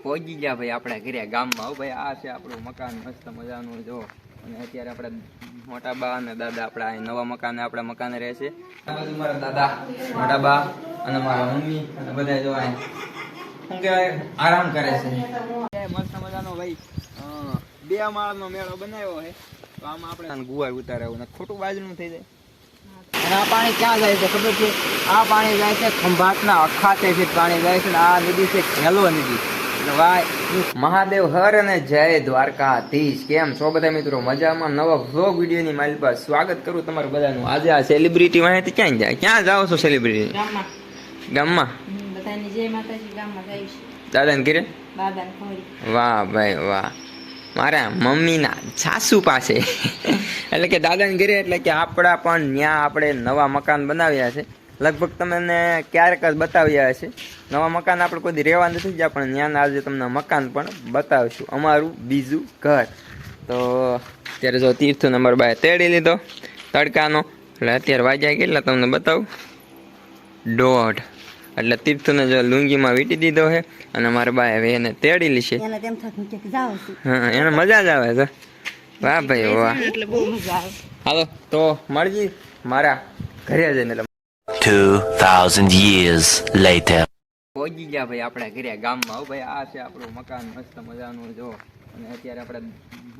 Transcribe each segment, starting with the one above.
પહોંચી ગયા ભાઈ આપણા ઘરે ગામમાં. ભાઈ આ છે આપણું મકાન મસ્ત મજાનું જો. અને અત્યારે આપણા મોટા બા અને દાદા આપણા અહીં નવા મકાને આપણા મકાને રહે છે. આ બાજુ મારા દાદા મોટા બા અને મારા મમ્મી અને બધા જો અહીં શું કહેવાય આરામ કરે છે. મસ્ત મજાનો ભાઈ 2 માળનો મેળો બનાવ્યો છે. તો આમાં આપણે ગુવાર ઉતાર્યું ને ખોટું બાજુનું થઈ જાય. અને આ પાણી ક્યાં જાય છે ખબર છે? આ પાણી જાય છે ખંભાતના અખાતેથી પાણી જાય છે. આ નદી છે ખેલો નદી. મહાદેવ હર અને જય દ્વારકાધીશ. કેમ છો બધા મિત્રો? મજામાં? નવા વ્લોગ વિડીયોની મારી પાસે સ્વાગત કરું તમારું બધાનું. આજે આ સેલિબ્રિટી માહિતી ક્યાં જાય? ક્યાં જાઓ છો સેલિબ્રિટી? ગામમાં. દાદાને ઘરે? વાહ ભાઈ વાહ. મારા મમ્મીના સાસુ પાસે એટલે કે દાદાને ઘરે. એટલે કે આપણા પણ ત્યાં આપણે નવા મકાન બનાવ્યા છે. લગભગ તમને ક્યારેક જ બતાવ્યા હશે. નવા મકાન આપણે કોઈ રહેવા નથી ગયા, પણ ત્યાંના આજે તમને મકાન પણ બતાવીશું. અમારું બીજું ઘર. તો અત્યારે જો તીર્થ નંબર 2 તેડી લીધો તડકાનો. એટલે અત્યારે વાગ્યા કેટલા તમને બતાવું? 1:30. એટલે તીર્થને જો લુંગીમાં વીટી દીધો છે અને મારા બાએ હવે એને તેડી લીશે. હા, એને મજા જ આવે છે. વાહ ભાઈ વાહ. હાલો તો મળજી મારા ઘરે જઈને. 2000 years later. પહોંચી ગયા ભાઈ આપણા ઘરે ગામમાં. ભાઈ આ છે આપણું મકાન મસ્ત મજાનું જો. અને અત્યારે આપણા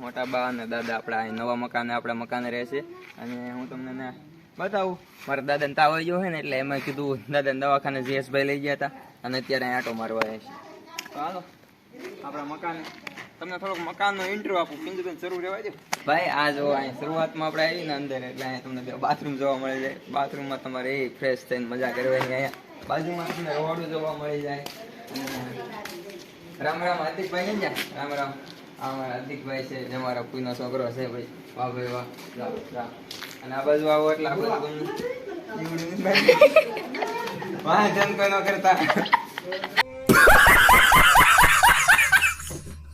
મોટા બા અને દાદા આપણા અહીં નવા મકાને આપણા મકાને રહે છે. અને હું તમને બતાવું. મારા દાદાને તાવ આવી ગયો હોય ને, એટલે એમાં કીધું દાદાને દવાખાને જયેશભાઈ લઈ ગયા હતા. અને અત્યારે અહીં આટો મારવા આવ્યા છે. તો હાલો આપણા મકાન તમને થોડોક મકાનનો ઇન્ટરવ્યુ આપું. પિંજુબેન શરૂ રહેવા દે ભાઈ. આ જો અહીં શરૂઆતમાં આપણે આવી ને અંદર, એટલે અહીંયા તમને બાથરૂમ જોવા મળી જાય. બાથરૂમમાં તમારે એ ફ્રેશ થઈને મજા કરવાની. અહીંયા બાજુમાં તમને રોડું જોવા મળી જાય. રામ રામ હાર્દિકભાઈ ને જ્યાં રામ રામ. આ મારા હાર્દિકભાઈ છે, જે મારા પુઈનો છોકરો છે ભાઈ. વાહ ભાઈ વાહ. અને આ બાજુ આવો એટલે આ બાજુ વાહ જન કોઈ ન કરતા.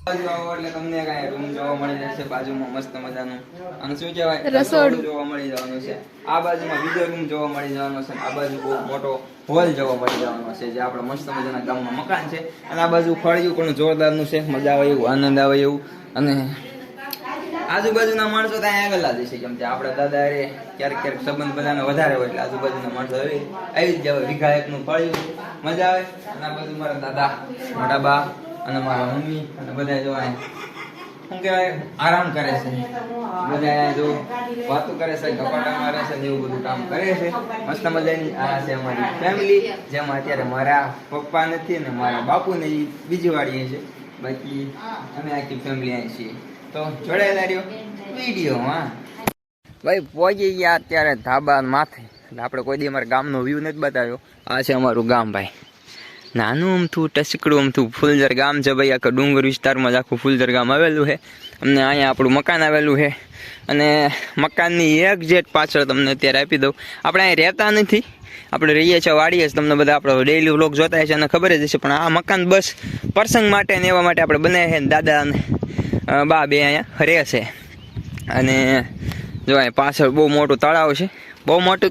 બાજુ આવો એટલે તમને કાંઈ રૂમ જોવા મળી જશે. બાજુમાં મસ્ત મજાનું અને શું કહેવાય રસોડું જોવા મળી જવાનું છે. આ બાજુમાં બીજો રૂમ જોવા મળી જવાનો છે. આ બાજુ બહુ મોટો હોલ જોવા મળી જવાનો છે, જે આપણે મસ્ત મજાના ગામમાં મકાન છે. અને આ બાજુ ફળિયું પણ જોરદારનું છે. મજા આવે એવું, આનંદ આવે એવું. અને આજુબાજુના માણસો ત્યાં આગળ જશે, કેમ કે આપણા દાદા રે ક્યારેક ક્યારેક સંબંધ બધાને વધારે હોય, એટલે આજુબાજુના માણસો આવી જ જાય. વિઘાયકનું ફળિયું મજા આવે. અને આ બાજુ મારા દાદા મોટા બા અને મારા મમ્મી અને બધા જો શું કહેવાય આરામ કરે છે. બધા જો વાતો કરે છે, ગપાટા મારે છે, એવું બધું કામ કરે છે મસ્ત મજાની. આ છે અમારી ફેમિલી, જેમાં અત્યારે મારા પપ્પા નથી ને મારા બાપુ ને બીજી વાળી છે. બાકી અમે આખી ફેમિલી અહીં છીએ. તો જોડાયેલા રહ્યો વિડીયોમાં. ભાઈ પહોંચી ગયા અત્યારે ધાબા માથે. એટલે આપણે કોઈ દી અમારા ગામનો વ્યૂ નથી બતાવ્યો. આ છે અમારું ગામ ભાઈ. નાનું અમથું ટસકડું અમથું ફૂલઝર ગામ છે ભાઈ. આખા ડુંગર વિસ્તારમાં જ આખું ફૂલઝર ગામ આવેલું છે. અને અહીંયા આપણું મકાન આવેલું છે. અને મકાનની એક્ઝેક્ટ પાછળ તમને અત્યારે આપી દઉં. આપણે અહીં રહેતા નથી, આપણે રહીએ છીએ વાડીએ જ. તમને બધા આપણો ડેઈલી વ્લોગ જોતા હશે અને ખબર જ હશે. પણ આ મકાન બસ પ્રસંગ માટે ને એવા માટે આપણે બનાવ્યા છે. દાદા અને બા બે અહીંયા રહે છે. અને જો અહીં પાછળ બહુ મોટું તળાવ છે. બહુ મોટું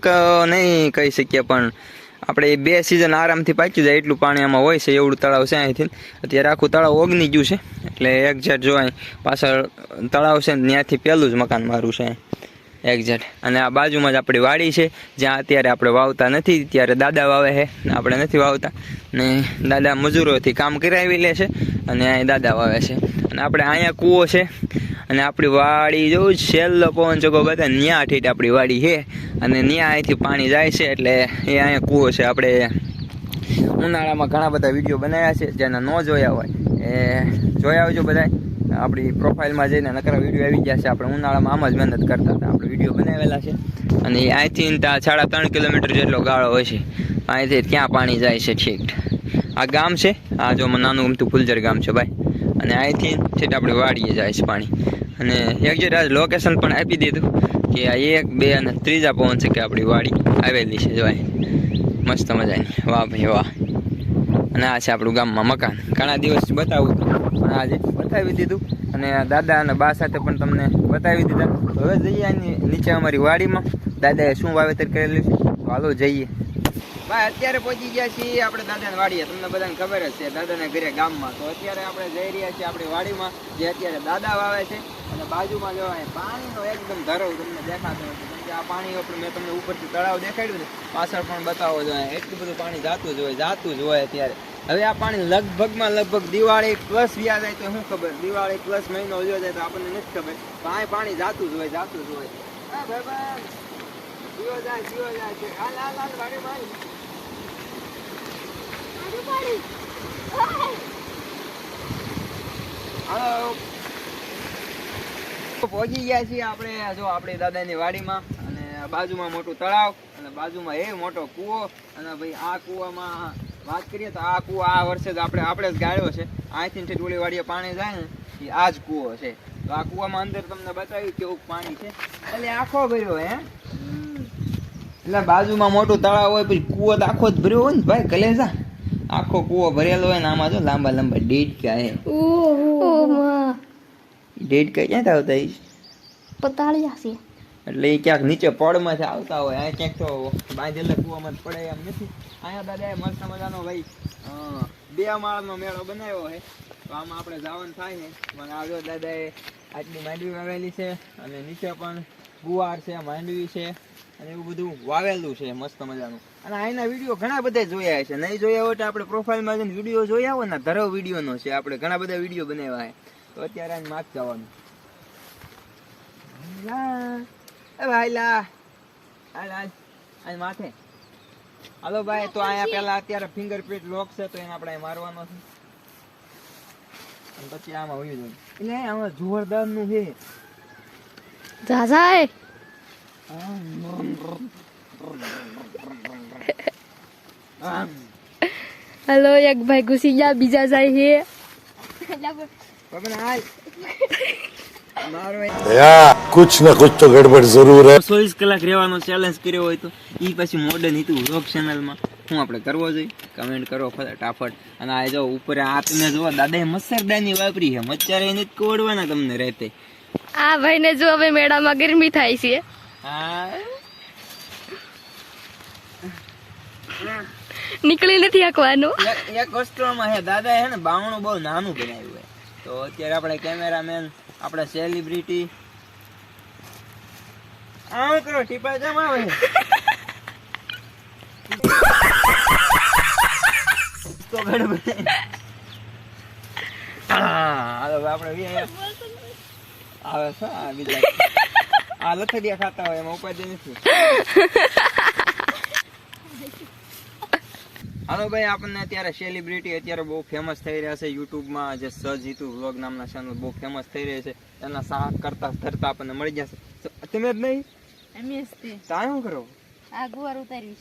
નહીં કહી શકીએ, પણ આપણે 2 સિઝન આરામથી પાકી જાય એટલું પાણી આમાં હોય છે. એવડું તળાવ છે અહીંથી. અત્યારે આખું તળાવ ઓગની ગયું છે. એટલે એક્ઝેક્ટ જો અહીં પાછળ તળાવ છે ને ત્યાંથી પહેલું જ મકાન મારું છે એક્ઝેક્ટ. અને આ બાજુમાં જ આપણી વાડી છે, જ્યાં અત્યારે આપણે વાવતા નથી. ત્યારે દાદા વાવે છે ને આપણે નથી વાવતા. ને દાદા મજૂરોથી કામ કરાવી લે છે અને અહીં દાદા વાવે છે. અને આપણે અહીંયા કૂવો છે. અને આપણી વાડી જોઉં છેલ્લો પવન ચકો બધા ન્યા ઠીટ આપણી વાડી છે. અને ન્યા અહીંથી પાણી જાય છે. એટલે એ અહીંયા કૂવો છે. આપણે ઉનાળામાં ઘણા બધા વિડીયો બનાવ્યા છે, જેને ન જોયા હોય એ જોઈ આવજો બધા. આપણી પ્રોફાઇલમાં જઈને નકરા વિડીયો આવી ગયા છે. આપણે ઉનાળામાં આમ જ મહેનત કરતા હતા, આપણે વિડીયો બનાવેલા છે. અને અહીંથી 3.5 કિલોમીટર જેટલો ગાળો હોય છે. અહીંથી ક્યાં પાણી જાય છે ઠીક. આ ગામ છે. આ જો નાનું ગમતું ફૂલઝર ગામ છે ભાઈ. અને અહીંથી ઠીક આપણી વાડીએ જાય છે પાણી. અને એક્ઝેક્ટ આજ લોકેશન પણ આપી દીધું કે આ 1, 2 અને 3જા પવન છે કે આપણી વાડી આવેલી છે. જોવાય મસ્ત મજાની. વાહ ભાઈ વાહ. અને આ છે આપણું ગામમાં મકાન. ઘણા દિવસ બતાવું પણ આજે બતાવી દીધું. અને દાદા અને બા સાથે પણ તમને બતાવી દીધા. હવે જઈએ નીચે અમારી વાડીમાં. દાદાએ શું વાવેતર કરેલું છે, હાલો જઈએ. ભાઈ અત્યારે પહોંચી ગયા છીએ આપણે દાદાને વાડીએ. તમને બધાને ખબર જ છે દાદાના ઘરે ગામમાં. તો અત્યારે આપણે જઈ રહ્યા છીએ આપણી વાડીમાં, જે અત્યારે દાદા વાવે છે. અને બાજુમાં જો પાણીનો એકદમ ધરવ તમને દેખાતો નથી, કેમ કે આ પાણી આપણે મેં તમને ઉપરથી તળાવ દેખાડ્યું ને, પાછળ પણ બતાવો જોઈએ. એટલું બધું પાણી જાતું જ હોય અત્યારે. હવે આ પાણી લગભગ દિવાળી પ્લસ વ્યા જાય તો શું ખબર, દિવાળી પ્લસ મહિનો વ્યો જાય તો આપણને નથી ખબર. પણ આ પાણી જાતું જ હોય. હા ભાઈ જીવો જાય છે. હાલ વાડીમાં હાલો પહોંચી ગયા છીએ આપણે જો આપણી દાદાની વાડીમાં. અને બાજુમાં મોટું તળાવ અને બાજુમાં એ મોટો કૂવો. અને ભાઈ આ કૂવામાં વાત કરીએ તો આ કૂવો આ વર્ષે જ આપણે જ ગાળ્યો છે. અહીંથી ટોળી વાડીએ પાણી જાય ને એ આ જ કૂવો છે. તો આ કૂવામાં અંદર તમને બતાવ્યું કેવું પાણી છે. એટલે આખો ભર્યો હે, એટલે બાજુમાં મોટું તળાવ હોય પછી કૂવો તો આખો જ ભર્યો હોય ને ભાઈ. કલેજા આખો કૂવો ભરેલો હોય ને આમાં જો લાંબા ડેડકા હે. ડેડકા ક્યાંથી આવતા હશે? પતાળિયા છે એટલે એ ક્યાંક નીચે પડમાંથી આવતા હોય. આ ક્યાંક તો બાંધેલા કૂવામાં પડે એમ નથી. અહીંયા દાદાએ મસ્ત મજાનો ભાઈ 2 માળનો મેળો બનાવ્યો છે. તો આમાં આપણે જવાનું થાય છે. પણ આવ્યો દાદાએ આટલી માંડવી વાવેલી છે અને નીચે પણ ગુવાર છે, માંડવી છે અને એવું બધું વાવેલું છે મસ્ત મજાનું. અને આના વિડીયો ઘણા બધા જોયા છે. નહીં જોયા હોય તો આપણે પ્રોફાઇલમાં જઈને વિડીયો જોયા હોય ને, ધરવ વિડીયોનો છે. આપણે ઘણા બધા વિડીયો બનાવ્યા છે. તો અત્યારે આને માગ જવાનું. માથે હાલો ભાઈ. તો અહીંયા પેલા અત્યારે ફિંગરપ્રિન્ટ લોક છે તો એને આપણે મારવાનો છે. અને પછી આમાં હોય જાય. એટલે આમાં જોરદાર નું છે. જાજાય हेलो एक भाई घुसी जा बीजा जाए है कुछ न कुछ तो गड़बड़ जरूर है. 24 કલાક રહેવાનો ચેલેન્જ કર્યો હોય તો ઈ પછી મોડર્ન હીતું વ્લોગ ચેનલમાં શું આપણે કરવો જોઈએ? કમેન્ટ કરો ફટાફટ. અને આ જો ઉપર આ તમે જો દાદાએ મચ્છરદાની વાપરી છે. મચ્છર એને જ કોડવાના તમને રહેતે. આ ભાઈ ને જો હવે મેળામાં ગરમી થાય છે. હા નીકળી નથી શકવાનું. એક વસ્તુમાં હે દાદા હે ને બાવણું બહુ નાનું બનાવ્યું હે. તો અત્યારે આપણે કેમેરામેન આપણા સેલિબ્રિટી આમ કરો ટીપા જમ આવે તો બરાબર. હાલો આપણે આવે છે આ બીજા આ લથડિયા ખાતા હોય એમાં ઉપાધિ નથી. હાલો ભાઈ આપણને અત્યારે સેલિબ્રિટી અત્યારે બહુ ફેમસ થઈ રહ્યા છે યુટ્યુબમાં. જે સજ હિતુ વ્લોગ નામના ચેનલ બહુ ફેમસ થઈ રહી છે. એના સાથ કરતા ધરતા આપણને મળી જશે. તમે જ નહીં શું કરો? આ ગુવાર ઉતાર્યું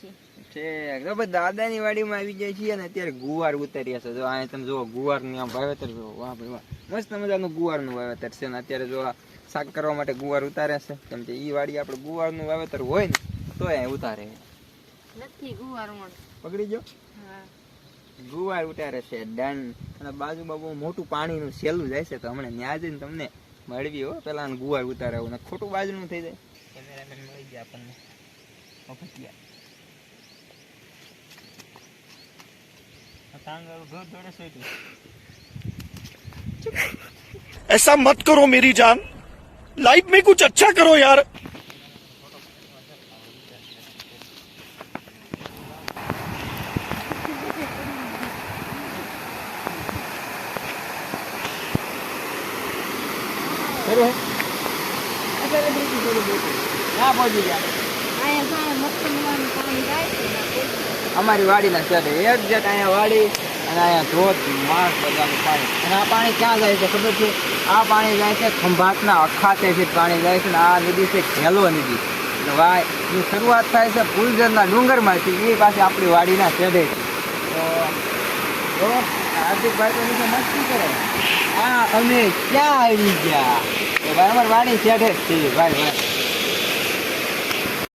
છે દાદાની વાડીમાં આવી જાય છે અને અત્યારે ગુવાર ઉતાર્યા છે. જો અહીંયા તમે જુઓ ગુવારની આમ વાવેતર જુઓ. વાહ ભાઈ વાહ, મસ્ત મજાનું ગુવારનું વાવેતર છે. ને અત્યારે જો શાક કરવા માટે ગુવાર ઉતારે છે. કેમ કે ઈ વાડી આપણે ગુવારનું વાવેતર હોય ને તો એ ઉતારે નથી. ગુવાર પકડી ગયો. ગુવાર ઉતારે છે ડન. અને બાજુમાં બહુ મોટું પાણીનું સેલું જાય છે. તો હમણાં ન્યા જઈને તમને મળવી હો. પેલા ગુવાર ઉતારે ને ખોટું બાજુનું થઈ જાય. કેમેરામેન મળી ગયા આપણને. ऐसा मत करो मेरी जान, लाइफ में कुछ अच्छा करो यार. અમારી વાડીના છે એક્ઝેક્ટ અહીંયા વાડી અને અહીંયા ધોધ માસ બધાનું પાણી. અને આ પાણી ક્યાં જાય છે ખબર છે? આ પાણી જાય છે ખંભાતના અખાતેથી પાણી જાય છે. ને આ નદી છે ઘેલો નદી. એટલે ભાઈ એની શરૂઆત થાય છે ફૂલઝરના ડુંગરમાંથી. એ પાછી આપણી વાડીના છેડે. તો હાર્દિકભાઈ તો નીચે મસ્તી કરે. હા અમે ક્યાં આવી ગયા? ભાઈ અમારી વાડી છેડે જ છીએ ભાઈ ભાઈ.